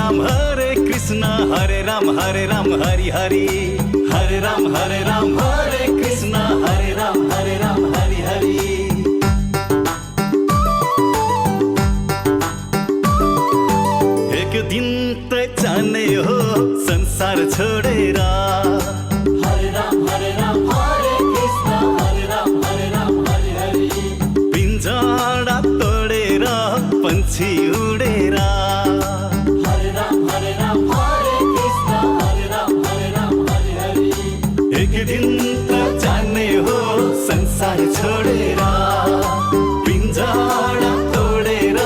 राम हरे कृष्ण हरे राम हरि हरि हरे राम हरे कृष्ण हरे राम हरि हरि। एक दिन त जाने हो संसार छोडेर हरे राम हरे कृष्ण हरे राम हरि हरि। पिंजरा तोडेर पंछी उडेर हरे राम हरे कृष्ण हरे राम हरि हरि। एक दिन त जाने हो संसार छोडेर पिंजरा तोडेर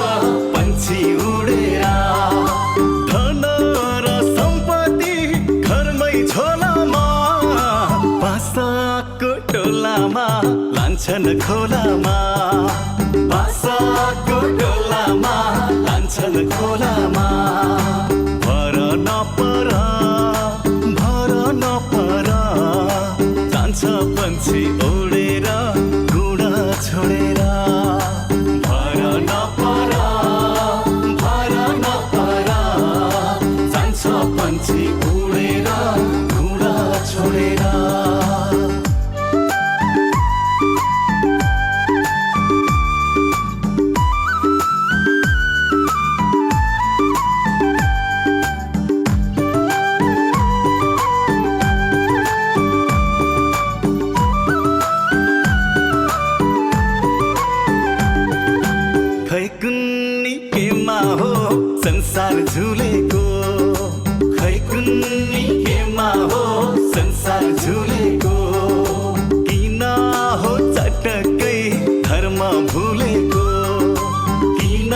पंछी उडेर धन र सम्पत्ति घरमै झोलामा बासाको टोलामा लान्छन् खोलामा बासाको टोलामा लान्छन् खोलामा। भर नपर जान्छ पंछी उडेर गुडा छोडेर। भर नपर जान्छ पंछी उडेर गुडा छोडेर। खै कुन्नी केमा हो संसार झुलेको खै कुन्नी केमा हो संसार झुलेको किन हो चटक्कै धर्म भुलेको किन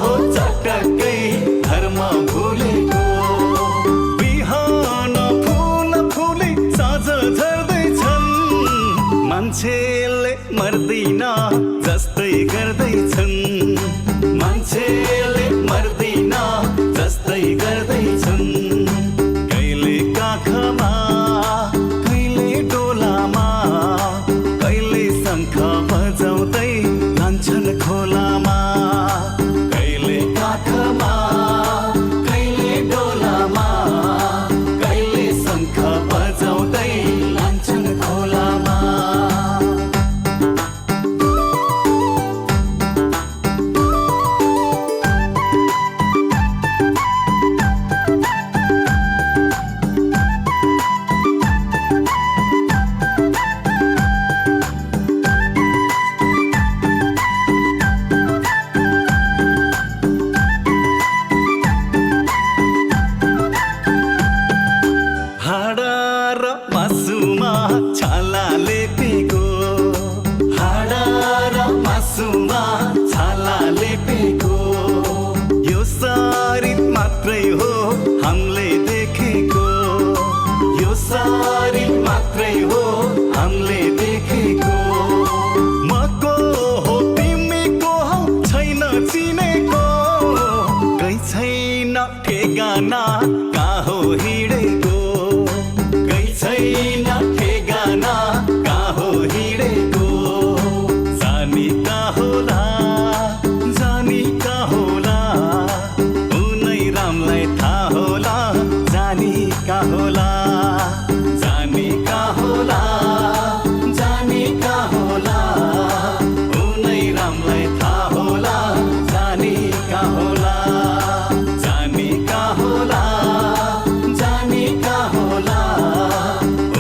हो चटक्कै धर्म भुलेको। बिहान फुल फुले साँझ झर्दैछन् मान्छेले मर्दैन जस्तै गर्दैछन् मान्छेले मर्दैन जस्तै गर्दैछन्। कहिले काखमा कहिले डोलामा कहिले शङ्ख बजाउँदै लान्छन् खोलामा। कहिले काखमा कहिले डोलामा कहिले शङ्ख बजाउँदै लान्छन् खोलामा। हाडा र मासुमा छाला लेपेको हाडा र मासुमा छाला लेपेको यो शरीर मात्रै हो हामीले देखेको यो शरीर मात्रै हो हामीले देखेको। मको हो तिमी को हौ छैन चिनेको कहीँ छैन ठेगाना कहाँ हो हिँडेको कहीँ छैन ठेगाना कहाँ हो हिँडेको। जानी कहाँ होला उनै रामलाई थाहा होला जानी कहाँ होला जानी कहाँ होला उनै रामलाई थाहा होला जानी कहाँ होला जानी कहाँ होला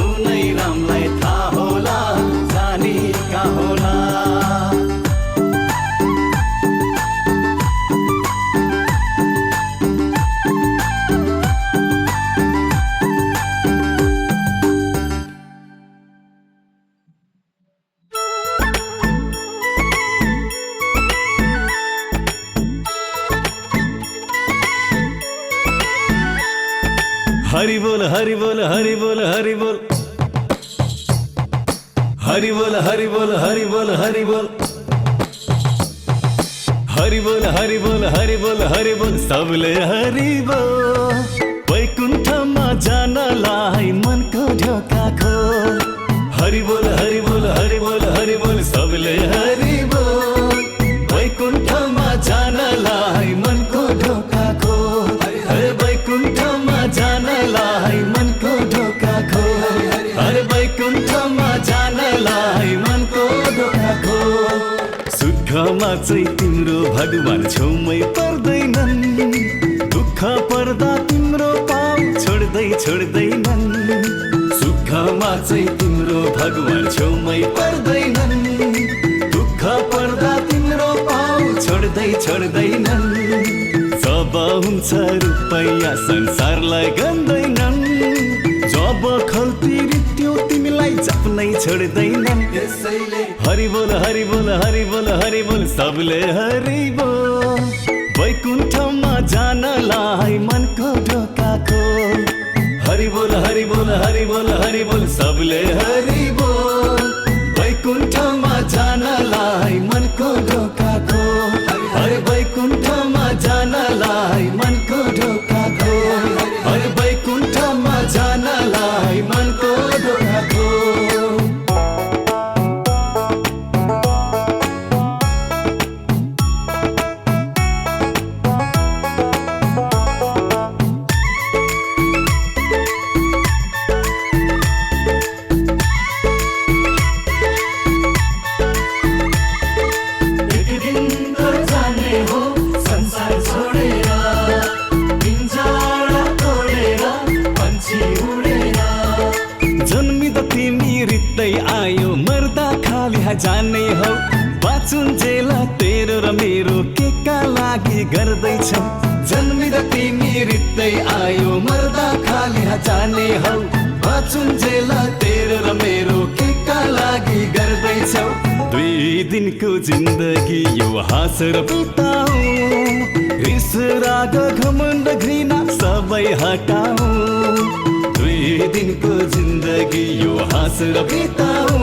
उनै रामलाई थाहा होला जानी कहाँ होला। हरि बोल हरि बोल हरि बोल हरि बोल हरि बोल हरि बोल हरि बोल हरि बोल हरि बोल हरि बोल हरि बोल हरि बोल सबले हरि बोल। वैकुण्ठमा जानलाई मनको ढोका खोल हरि बोल हरि बोल हरि बोल हरि बोल सबले हरि बोल। वैकुण्ठमा जानलाई मनको ढोका खोल हरे चाहिँ तिम्रो भगवान छेउमै पर्दैनन् दुःख पर्दा तिम्रो पाउ छोड्दैनन् सुखमा चाहिँ तिम्रो भगवान छेउमै पर्दैनन् दुःख पर्दा तिम्रो पाउ छोड्दैनन् जब हुन्छ रुपैयाँ संसारलाई गन्दैनन् जब खल्ती रित्यो तिमीलाई जप्नै छोड्दैनन् त्यसैले हरि बोल हरि बोल हरि बोल हरि बोल सबले हरि बोल वैकुण्ठमा जानलाई मनको ढोका खोल हरि बोल हरि बोल हरि बोल हरि बोल सबले हरि बोल वैकुण्ठमा जानलाई मनको ढोका खोल हरि वैकुण्ठमा जानलाई मनको ढोका खोल हरि वैकुण्ठमा जानलाई मनको ढोका खोल आयो मर्दा खाली जाने हो बाँचुन्जेल तेरो र मेरो के का लागि गर्दैछौ जन्मिँदा तिमी रित्तै आयो मर्दा खाली जाने हो बाँचुन्जेल तेरो र मेरो के का लागि गर्दैछौ 2 दिनको जिन्दगी यो हाँसेर बिताऊ रिस राग घमण्ड घृणा सबै हटाऊ 2 दिनको जिन्दगी यो हाँसेर बिताऊ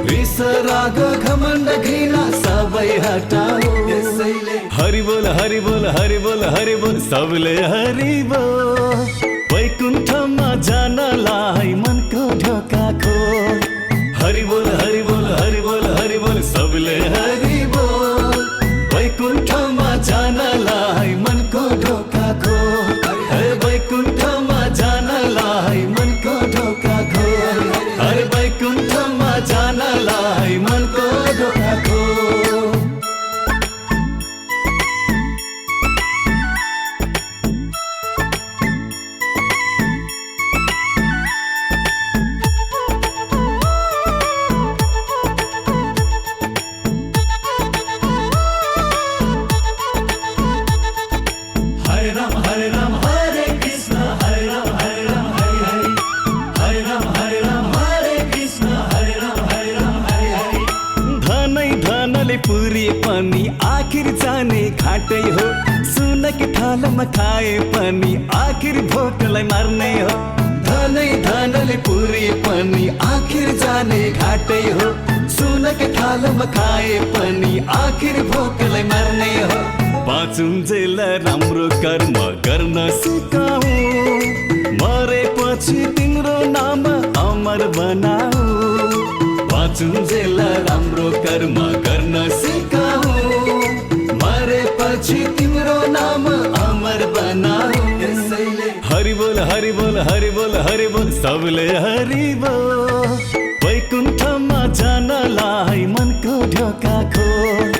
रिस राग घमण्ड घृणा सबै हटाऊ त्यसैले हरि बोल हरि बोल हरि बोल हरि बोल सबले हरि बोल वैकुण्ठमा जानलाई मनको ढोका खोल हरि बोल हरि बोल हरि बोल हरि बोल सबले हरि बोल वैकुण्ठमा जानलाई मनको ढोका खोल हरि वैकुण्ठमा जानलाई मनको ढोका खोल हरि वैकुण्ठमा जानलाई मनको ढोका खोल हरे राम हरे कृष्ण हरे राम हरे हरि हरे राम हरे कृष्ण हरे राम हरि हरि धनै धनले पुरे पनि आखिर जाने घाटै हो सुनकी थालमा खाए पनि आखिर भोकलाई मार्ने हो धनै धनले पुरे पनि आखिर जाने घाटै हो सुनकी थालमा खाए पनि आखिर भोकलाई मार्ने हो बाँचुन्जेल राम्रो कर्म गर्न सिकाऊ मरेपछि तिम्रो नाम अमर बनाऊ बाँचुन्जेल राम्रो कर्म गर्न सिकाऊ मरेपछि तिम्रो नाम अमर बनाऊ त्यसैले हरि बोल हरि बोल हरि बोल हरि बोल सबले हरि बोल वैकुण्ठमा जानलाई मनको ढोका खोल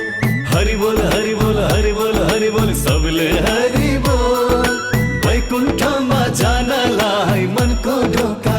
हरि बोल हरि बोल हरि बोल हरि बोल सबले हरि बोल वैकुण्ठमा जानलाई मनको ढोका